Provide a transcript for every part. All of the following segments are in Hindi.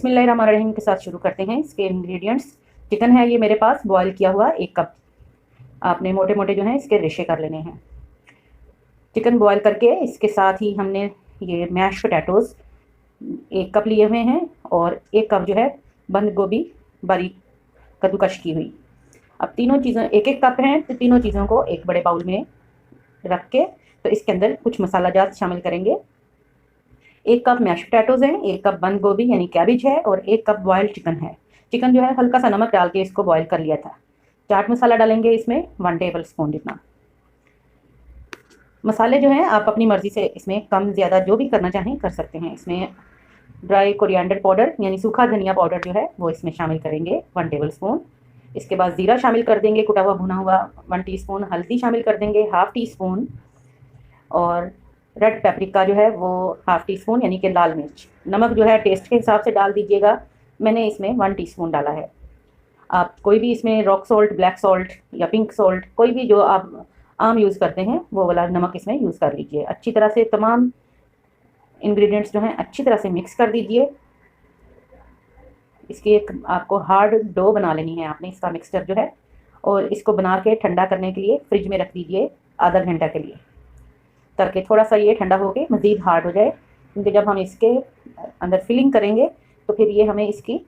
बिस्मिल्लाहिर्रहमानिर्रहीम के साथ शुरू करते हैं। इसके इंग्रेडिएंट्स, चिकन है ये मेरे पास बॉयल किया हुआ 1 कप। आपने मोटे मोटे जो हैं इसके रेशे कर लेने हैं। चिकन बॉयल करके इसके साथ ही हमने ये मैश पोटैटोज़ 1 कप लिए हुए हैं और 1 कप जो है बंद गोभी बारीक कद्दूकश की हुई। अब तीनों चीज़ें 1-1 कप हैं तो तीनों चीज़ों को एक बड़े बाउल में रख के तो इसके अंदर कुछ मसाला जात शामिल करेंगे। 1 कप मैश पोटैटोज़ हैं, 1 कप बंद गोभी यानी कैबिज है और 1 कप बॉयल्ड चिकन है। चिकन जो है हल्का सा नमक डाल के इसको बॉयल कर लिया था। चाट मसाला डालेंगे इसमें 1 टेबल स्पून जितना। मसाले जो हैं आप अपनी मर्ज़ी से इसमें कम ज़्यादा जो भी करना चाहें कर सकते हैं। इसमें ड्राई कोरिएंडर पाउडर यानी सूखा धनिया पाउडर जो है वो इसमें शामिल करेंगे 1 टेबल स्पून। इसके बाद ज़ीरा शामिल कर देंगे कुटा हुआ भुना हुआ 1 टीस्पून। हल्दी शामिल कर देंगे 1/2 टीस्पून और रेड पेपरिका जो है वो 1/2 टीस्पून यानी कि लाल मिर्च। नमक जो है टेस्ट के हिसाब से डाल दीजिएगा। मैंने इसमें 1 टीस्पून डाला है। आप कोई भी इसमें रॉक सॉल्ट, ब्लैक सॉल्ट या पिंक सॉल्ट कोई भी जो आप आम यूज़ करते हैं वो वाला नमक इसमें यूज़ कर लीजिए। अच्छी तरह से तमाम इंग्रेडिएंट्स जो हैं अच्छी तरह से मिक्स कर दीजिए। इसकी एक आपको हार्ड डो बना लेनी है आपने इसका मिक्सचर जो है, और इसको बना के ठंडा करने के लिए फ्रिज में रख दीजिए आधा घंटा के लिए, ताकि थोड़ा सा ये ठंडा होके मज़ीद हार्ड हो जाए। क्योंकि जब हम इसके अंदर फिलिंग करेंगे तो फिर ये हमें इसकी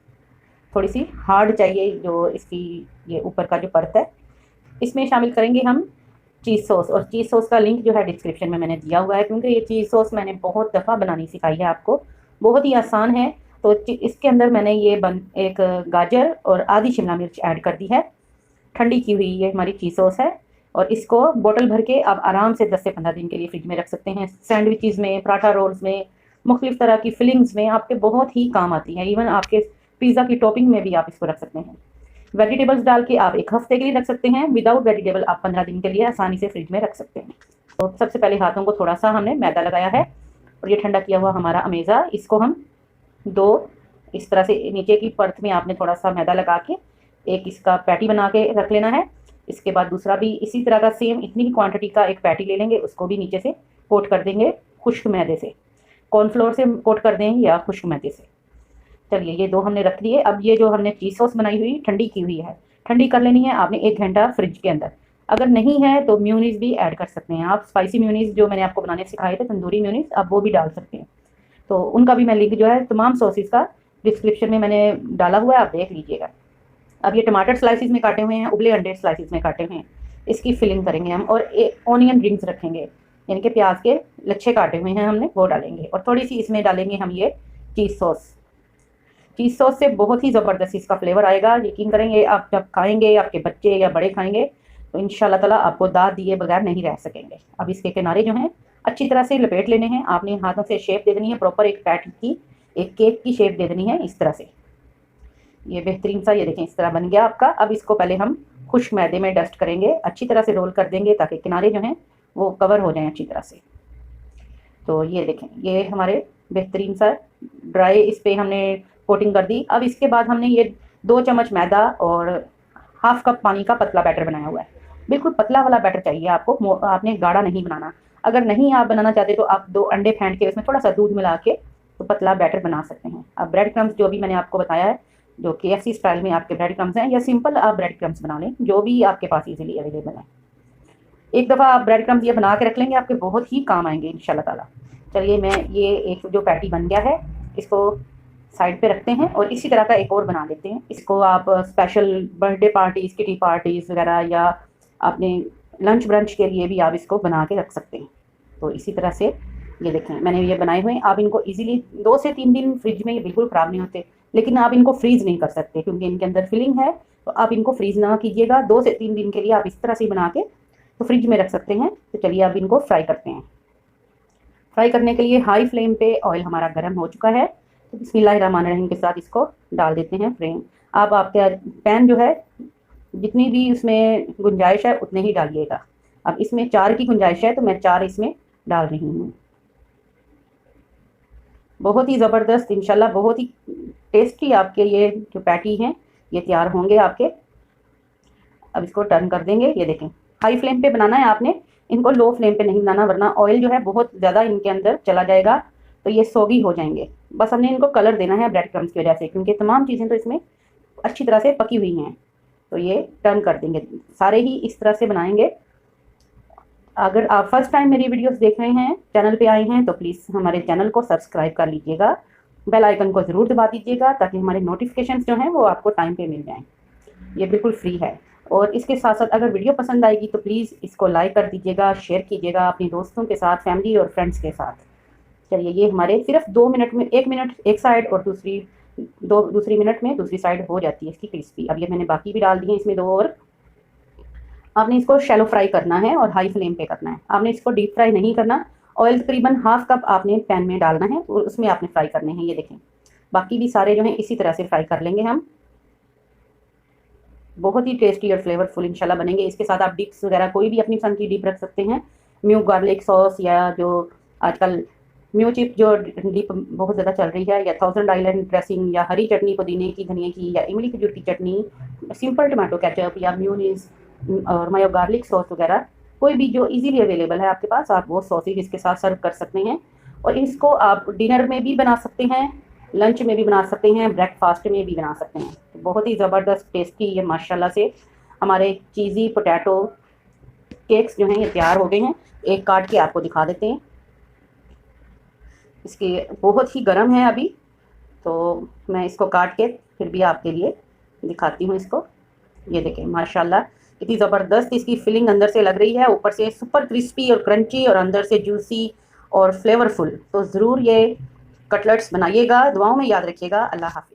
थोड़ी सी हार्ड चाहिए, जो इसकी ये ऊपर का जो परत है। इसमें शामिल करेंगे हम चीज़ सॉस, और चीज़ सॉस का लिंक जो है डिस्क्रिप्शन में मैंने दिया हुआ है, क्योंकि ये चीज़ सॉस मैंने बहुत दफ़ा बनानी सिखाई है आपको, बहुत ही आसान है। तो इसके अंदर मैंने ये एक गाजर और आधी शिमला मिर्च ऐड कर दी है। ठंडी की हुई ये हमारी चीज़ सॉस है और इसको बोतल भर के आप आराम से 10 से 15 दिन के लिए फ्रिज में रख सकते हैं। सैंडविचेज़ में, पराठा रोल्स में, मुख्तलिफ तरह की फिलिंग्स में आपके बहुत ही काम आती है। इवन आपके पिज़्ज़ा की टॉपिंग में भी आप इसको रख सकते हैं। वेजिटेबल्स डाल के आप 1 हफ्ते के लिए रख सकते हैं। विदाउट वेजिटेबल आप 15 दिन के लिए आसानी से फ्रिज में रख सकते हैं। तो सबसे पहले हाथों को थोड़ा सा हमने मैदा लगाया है और ये ठंडा किया हुआ हमारा अमेज़ा, इसको हम 2 इस तरह से नीचे की परत में आपने थोड़ा सा मैदा लगा के एक इसका पैटी बना के रख लेना है। इसके बाद दूसरा भी इसी तरह का सेम इतनी ही क्वांटिटी का एक पैटी ले लेंगे, उसको भी नीचे से कोट कर देंगे खुश्क मैदे से। कॉर्नफ्लोर से कोट कर दें या खुश्क मैदे से। चलिए ये 2 हमने रख दिए। अब ये जो हमने चीज़ सॉस बनाई हुई ठंडी की हुई है, ठंडी कर लेनी है आपने 1 घंटा फ्रिज के अंदर। अगर नहीं है तो म्यूनीस भी ऐड कर सकते हैं आप। स्पाइसी म्यूनीस जो मैंने आपको बनाने सिखाए थे, तंदूरी म्यूनीस, आप वो भी डाल सकते हैं। तो उनका भी मैं लिंक जो है तमाम सॉसेस का डिस्क्रिप्शन में मैंने डाला हुआ है, आप देख लीजिएगा। अब ये टमाटर स्लाइसिस में काटे हुए हैं, उबले अंडे स्लाइसिस में काटे हुए हैं, इसकी फिलिंग करेंगे हम। और ऑनियन रिंग्स रखेंगे, यानी कि प्याज के लच्छे काटे हुए हैं हमने, वो डालेंगे। और थोड़ी सी इसमें डालेंगे हम ये चीज़ सॉस। चीज़ सॉस से बहुत ही ज़बरदस्त इसका फ्लेवर आएगा। यकीन करेंगे आप जब खाएंगे, आपके बच्चे या बड़े खाएंगे तो इंशाल्लाह ताला आपको दाद दिए बगैर नहीं रह सकेंगे। अब इसके किनारे जो हैं अच्छी तरह से लपेट लेने हैं आपने, हाथों से शेप दे देनी है प्रॉपर, एक पैटी की, एक केक की शेप दे देनी है इस तरह से। ये बेहतरीन सा ये देखें इस तरह बन गया आपका। अब इसको पहले हम खुश्क मैदे में डस्ट करेंगे, अच्छी तरह से रोल कर देंगे ताकि किनारे जो हैं वो कवर हो जाएं अच्छी तरह से। तो ये देखें ये हमारे बेहतरीन सा ड्राई इस पर हमने कोटिंग कर दी। अब इसके बाद हमने ये 2 चम्मच मैदा और 1/2 कप पानी का पतला बैटर बनाया हुआ है। बिल्कुल पतला वाला बैटर चाहिए आपको, आपने गाढ़ा नहीं बनाना। अगर नहीं आप बनाना चाहते तो आप 2 अंडे फेंट के उसमें थोड़ा सा दूध मिला के तो पतला बैटर बना सकते हैं। अब ब्रेड क्रम्स जो भी मैंने आपको बताया है, जो KFC स्टाइल में आपके ब्रेड क्रम्स हैं, या सिंपल आप ब्रेड क्रम्स बना लें, जो भी आपके पास इजीली अवेलेबल है। एक दफ़ा आप ब्रेड क्रम्स ये बना के रख लेंगे, आपके बहुत ही काम आएंगे इंशाल्लाह ताला। चलिए मैं ये एक जो पैटी बन गया है इसको साइड पे रखते हैं और इसी तरह का एक और बना लेते हैं। इसको आप special birthday parties, kitty parties वगैरह या अपने लंच ब्रंच के लिए भी आप इसको बना के रख सकते हैं। तो इसी तरह से ये देखें मैंने ये बनाए हुए हैं। आप इनको इजीली 2 से 3 दिन फ्रिज में बिल्कुल ख़राब नहीं होते, लेकिन आप इनको फ्रीज़ नहीं कर सकते क्योंकि इनके अंदर फिलिंग है। तो आप इनको फ्रीज़ ना कीजिएगा। 2 से 3 दिन के लिए आप इस तरह से बना के तो फ्रिज में रख सकते हैं। तो चलिए अब इनको फ्राई करते हैं। फ्राई करने के लिए हाई फ्लेम पे ऑयल हमारा गर्म हो चुका है। तो बिस्मिल्लाहिर्रहमानिर्रहीम के साथ इसको डाल देते हैं फ्लेम। आप आपके पैन जो है जितनी भी उसमें गुंजाइश है उतने ही डालिएगा। अब इसमें 4 की गुंजाइश है तो मैं 4 इसमें डाल रही हूँ। बहुत ही ज़बरदस्त इंशाल्लाह बहुत ही टेस्टी आपके ये जो पैटी हैं ये तैयार होंगे आपके। अब इसको टर्न कर देंगे। ये देखें हाई फ्लेम पे बनाना है आपने, इनको लो फ्लेम पे नहीं बनाना, वरना ऑयल जो है बहुत ज़्यादा इनके अंदर चला जाएगा तो ये सॉगी हो जाएंगे। बस हमने इनको कलर देना है ब्रेड क्रम्स की वजह से, क्योंकि तमाम चीज़ें तो इसमें अच्छी तरह से पकी हुई हैं। तो ये टर्न कर देंगे, सारे ही इस तरह से बनाएंगे। अगर आप फर्स्ट टाइम मेरी वीडियोस देख रहे हैं, चैनल पे आए हैं, तो प्लीज़ हमारे चैनल को सब्सक्राइब कर लीजिएगा, बेल आइकन को ज़रूर दबा दीजिएगा, ताकि हमारे नोटिफिकेशंस जो हैं वो आपको टाइम पे मिल जाएं। ये बिल्कुल फ्री है। और इसके साथ साथ अगर वीडियो पसंद आएगी तो प्लीज़ इसको लाइक कर दीजिएगा, शेयर कीजिएगा अपने दोस्तों के साथ, फैमिली और फ्रेंड्स के साथ। चलिए, ये हमारे सिर्फ 2 मिनट में, 1 मिनट एक साइड और दूसरी मिनट में दूसरी साइड हो जाती है इसकी क्रिस्पी। अब ये मैंने बाकी भी डाल दिए हैं इसमें 2 और। आपने इसको शैलो फ्राई करना है और हाई फ्लेम पे करना है। आपने इसको डीप फ्राई नहीं करना। ऑयल तकरीबन ½ कप आपने पैन में डालना है और उसमें आपने फ्राई करने हैं। ये देखें, बाकी भी सारे जो हैं इसी तरह से फ्राई कर लेंगे हम। बहुत ही टेस्टी और फ्लेवरफुल इंशाल्लाह बनेंगे। इसके साथ आप डिप्स वगैरह कोई भी अपनी पसंद की डिप रख सकते हैं। म्यू गार्लिक सॉस, या जो आजकल म्यू चिप जो डिप बहुत ज़्यादा चल रही है, या 1000 आइलैंड ड्रेसिंग, या हरी चटनी पुदीने की, धनिया की, या इमली खजूर की चटनी, सिंपल टमाटो केचप, या म्यूनीस और मायो गार्लिक सॉस वगैरह, कोई भी जो इजीली अवेलेबल है आपके पास, आप वो सॉसेज इसके साथ सर्व कर सकते हैं। और इसको आप डिनर में भी बना सकते हैं, लंच में भी बना सकते हैं, ब्रेकफास्ट में भी बना सकते हैं। तो बहुत ही ज़बरदस्त टेस्टी ये माशाल्लाह से हमारे चीज़ी पोटैटो केक्स जो हैं ये तैयार हो गए हैं। एक काट के आपको दिखा देते हैं। इसके बहुत ही गर्म है अभी, तो मैं इसको काट के फिर भी आपके लिए दिखाती हूँ इसको। ये देखें माशाल्लाह कितनी ज़बरदस्त इसकी फिलिंग अंदर से लग रही है, ऊपर से सुपर क्रिस्पी और क्रंची और अंदर से जूसी और फ्लेवरफुल। तो ज़रूर ये कटलेट्स बनाइएगा, दुआओं में याद रखिएगा। अल्लाह हाफ़िज़।